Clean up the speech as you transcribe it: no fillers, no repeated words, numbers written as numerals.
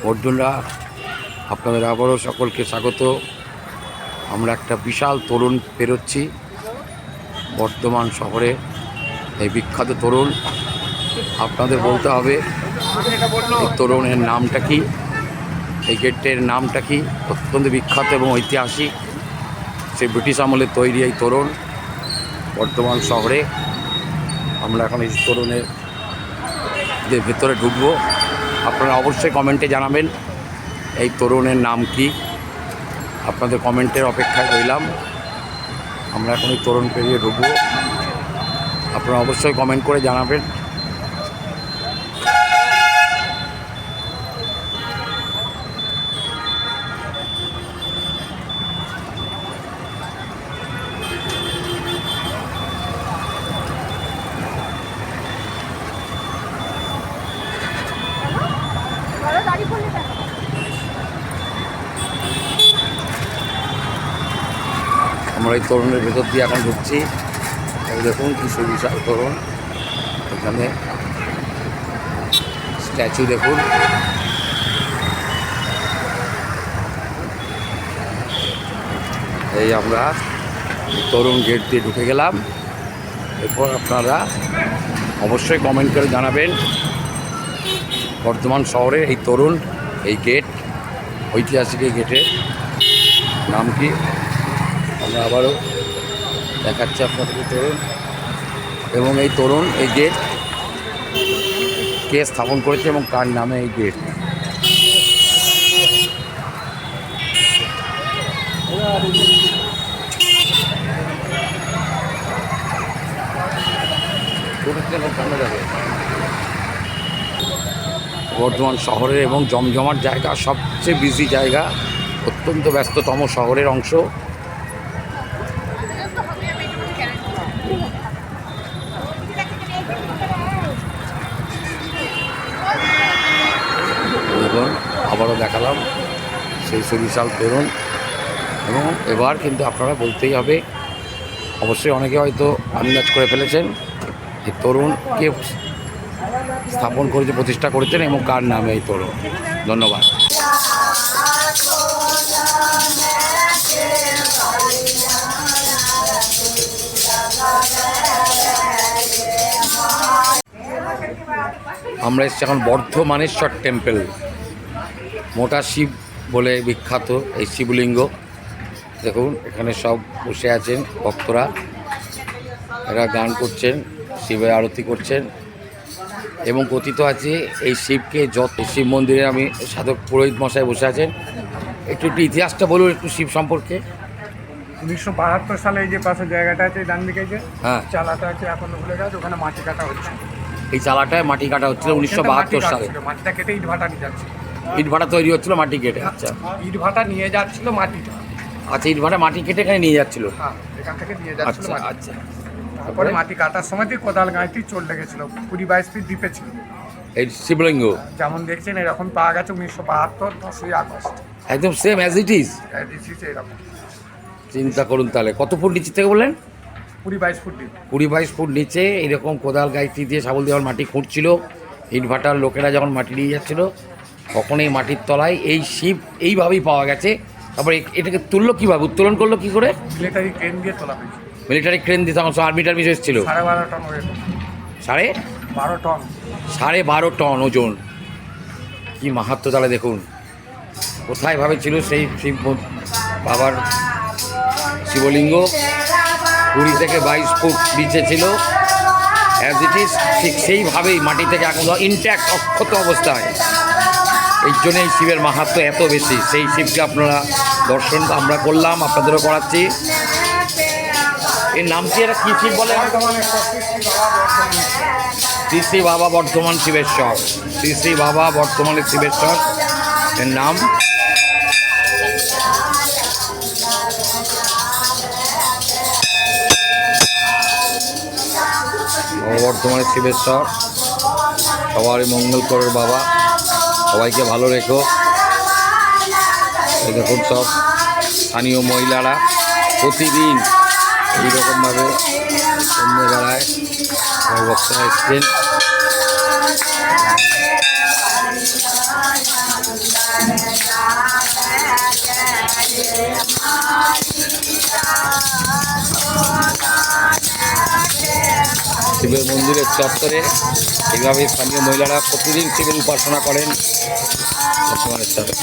বন্ধুরা, আপনাদের আবারও সকলকে স্বাগত। আমরা একটা বিশাল তোরণ পেরোচ্ছি বর্ধমান শহরে। এই বিখ্যাত তোরণ, আপনাদের বলতে হবে এই তোরণের নামটা কি, এই গেটের নামটা কি। অত্যন্ত বিখ্যাত এবং ঐতিহাসিক, সেই ব্রিটিশ আমলের তৈরি এই তোরণ বর্ধমান শহরে। আমরা এখন এই তোরণের ভেতরে ঢুকবো। আপনারা অবশ্যই কমেন্টে জানাবেন এই তোরণের নাম কি। আপনাদের কমেন্টের অপেক্ষায় রইলাম। আমরা এখন এই তোরণ পেরিয়ে ঢুকবো, আপনারা অবশ্যই কমেন্ট করে জানাবেন। আমরা এই তোরণের ভেতর দিয়ে এখন ঢুকছি। দেখুন কি সুবিশাল তোরণ, এখানে স্ট্যাচু দেখুন। এই আমরা তোরণ গেট দিয়ে ঢুকে গেলাম। এরপর আপনারা অবশ্যই কমেন্ট করে জানাবেন বর্ধমান শহরে এই তোরণ, এই গেট, ঐতিহাসিক এই গেটের নাম কি। আমরা আবারও দেখাচ্ছি আপনাদের তোরণ, এবং এই তোরণ, এই গেট কে স্থাপন করেছে এবং কার নামে এই গেট। বর্ধমান শহরের এবং জমজমাট জায়গা, সবচেয়ে বিজি জায়গা, অত্যন্ত ব্যস্ততম শহরের অংশ। দেখুন, আবারও দেখালাম সেই সুবিশাল তোরণ। এবং এবার কিন্তু আপনারা বলতেই হবে, অবশ্যই অনেকে হয়তো আন্দাজ করে ফেলেছেন এই তোরণ কে স্থাপন করেছে, প্রতিষ্ঠা করেছেন এবং কার নামে এই তোরণ। ধন্যবাদ। আমরা এসেছি এখন বর্ধমানেশ্বর টেম্পল। মোটা শিব বলে বিখ্যাত এই শিবলিঙ্গ। দেখুন, এখানে সব বসে আছেন ভক্তরা, এরা গান করছেন, শিবের আরতি করছেন। এবং কথিত আছে এই শিবকে শিব মন্দিরে আমি সাধক পুরোহিত মশাই বসে আছেন। একটু ইতিহাসটা বলুন একটু শিব সম্পর্কে। 1972 সালে এই যে পাশে জায়গাটা আছে, ডান দিকে যে হ্যাঁ, চালাটা আছে এখনো ভুলে গেছে, ওখানে মাটি কাটা হচ্ছে। এই চালাটায় মাটি কাটা হচ্ছিল 1972 সালে। মাটিটা কেটে ইট ভাটা নিয়ে যাচ্ছে। ইট ভাটা তৈরি হচ্ছিল মাটি কেটে। আচ্ছা, ইট ভাটা নিয়ে যাচ্ছিল মাটিটা। আচ্ছা, ইট ভাটা মাটি কেটে এখানে নিয়ে যাচ্ছিল। হ্যাঁ, এখান থেকে নিয়ে যাচ্ছিল আচ্ছা মাটি। আচ্ছা, তারপরে মাটি কাটার সময় কোদাল গাঁটি চলে গেছিল, 20-22 ফিট দ্বীপে ছিল। এই শিবলিঙ্গ যেমন দেখছেন এরকম পাওয়া গেছে 1972 10ই আগস্ট। একদম সেম অ্যাজ ইট ইজ। এরকম চিন্তা করুন তাহলে কত ফুট নিচে থেকে বললেন? 20-22 ফুট দ্বীপ। 20-22 ফুট নিচে এরকম কোদাল গাইতি দিয়ে শাবল দিয়ে মাটি খুঁড়ছিল। ইট ভাটার লোকেরা যখন মাটি নিয়ে যাচ্ছিল, তখন এই মাটির তলায় এই শিব এইভাবেই পাওয়া গেছে। তারপরে এটাকে তুললো কীভাবে, উত্তোলন করলো কী করে? মিলিটারি ক্রেন দিয়ে তোলা হয়েছে। মিলিটারি ক্রেন দিয়ে, তখন আর্মি টার্মি এসেছিল। 12.5 টন ওয়েট। 12.5 টন। 12.5 টন ওজন। কি মাহাত্ম্য তাহলে দেখুন। কোথায় ভাবে ছিল সেই শিব বাবার শিবলিঙ্গ? 20 থেকে 22 ফুট নিচে ছিল অ্যাজ ইট ইজ, ঠিক সেইভাবেই মাটি থেকে এখন ইনট্যাক্ট, অক্ষত অবস্থায়। এই জন্য এই শিবের মাহাত্ম্য এত বেশি। সেই শিবকে আপনারা দর্শন আমরা করলাম, আপনাদেরও করাচ্ছি। এর নাম কি, এটা কী শিব বলে? শ্রী শ্রী বাবা বর্ধমান শিবেশ্বর। শ্রী শ্রী বাবা বর্ধমানের শিবেশ্বর এর নাম। বর্ধমানের শিবেশ্বর সবারই মঙ্গল করো বাবা, সবাইকে ভালো রেখো। এই দেখুন সব স্থানীয় মহিলারা প্রতিদিন এইরকমভাবে সন্ধ্যেবেলায় ভক্তরা এসছেন। শিবের মন্দিরের চত্বরে এইভাবে স্থানীয় মহিলারা প্রতিদিন শিবের উপাসনা করেন বর্তমানের সাথে।